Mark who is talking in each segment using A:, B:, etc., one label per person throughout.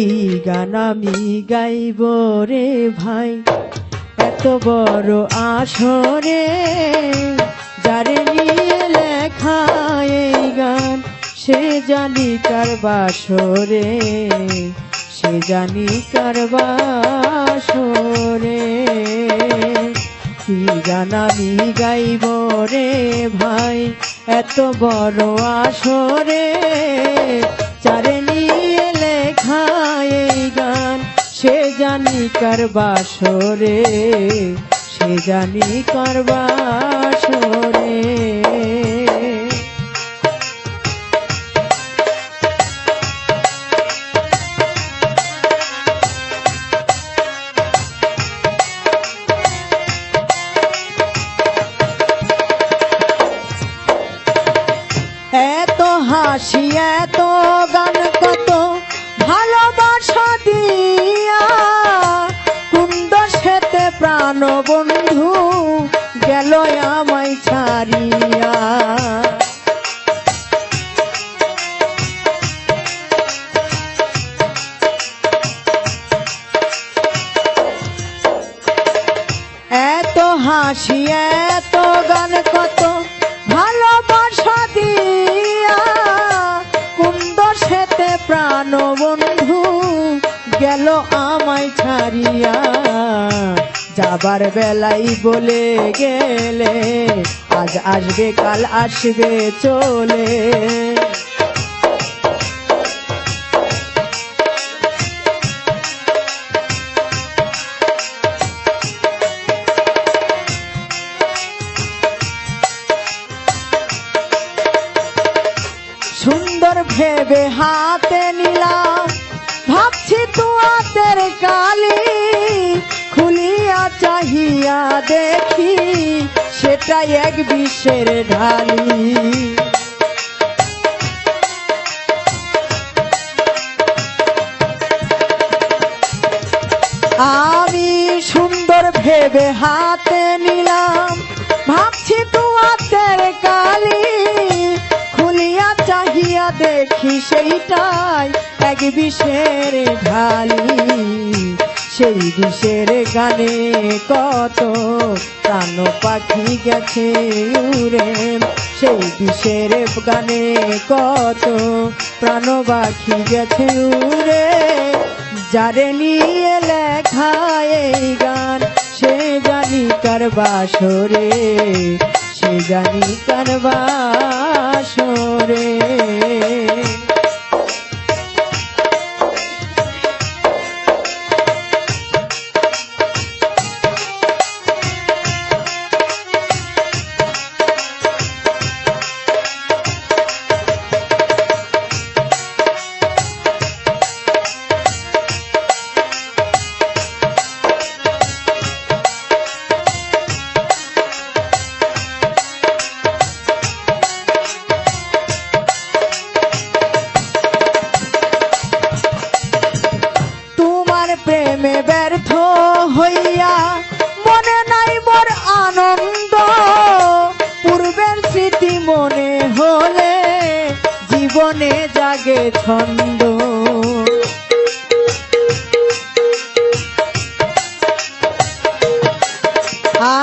A: কি গান আমি গাইব রে ভাই এত বড় আসরে, যারে নিয়ে লেখা এই গান সে জানি কার বাসরে, সে জানি কার বাসরে। কি গান আমি গাইব রে ভাই এত বড় আসরে, যারে নিয়ে লেখা এই গান সে জানি কার বাসরে, সে জানি কার বাসরে। এত হাসি এত গান কত ভালোবাসা দিয়া, কুন্দ সেতে প্রাণ বন্ধু গেল আমায় ছাড়িয়া। এত হাসি এত গান কত ভালোবাসা দিয়া, কুন্দ সেতে প্রাণ বন্ধু গেল আমায় ছাড়িয়া। যাবার বেলাই বলে গেলে আজ আসবে কাল আসবে চলে, সুন্দর ভেবে হাতে নিলাম ভাবছি তুয়াতের কালি, খুলিয়া চাহিয়া দেখি সেটাই এক বিষের ঢালি। আমি সুন্দর ভেবে হাতে নিলাম ভাবছি তুয়াতের কালি, খুলিয়া চাহিয়া দেখি সেইটাই এক বিষের ঢালি। সেই বিষের গানে কত প্রাণ পাখি গেছে উড়ে, সেই বিষের গানে কত প্রাণ পাখি গেছে উড়ে, যারে নিয়ে লেখা এই গান সে জানি কার বাসরে, সে জানি কার বাসরে। প্রেমে ব্যর্থ হইয়া মনে নাই মোর আনন্দ, পূর্বের স্মৃতি মনে হলে জীবনে জাগে ছন্দ।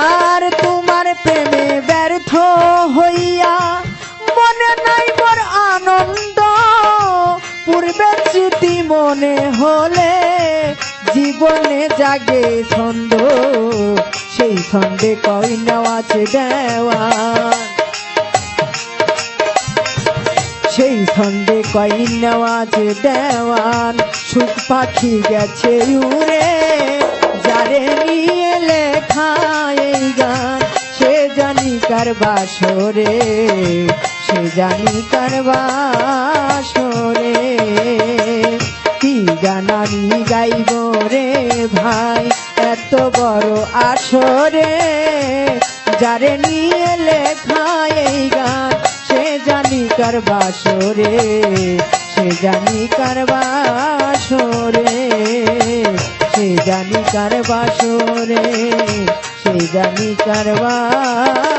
A: আর তোমার প্রেমে ব্যর্থ হইয়া মনে নাই মোর আনন্দ, পূর্বের স্মৃতি মনে হলে জীবনে জাগে ছন্দ। সেই ছন্দে কই নেওয়াছে দেওয়ান, সেই ছন্দে কই নেওয়াছে দেওয়ান, সুখ পাখি গেছে উড়ে, যারে নিয়ে লেখা এই গান সে জানি কার বাসরে, সে জানি কার বাসরে। কি গান আমি গাইব রে ভাই এত বড় আসরে, যারে নিয়ে লেখা এই গান সে জানি কার বাসরে, সে জানি কার বাসরে, সে জানি কার বাসরে, সে জানি কার বাসরে।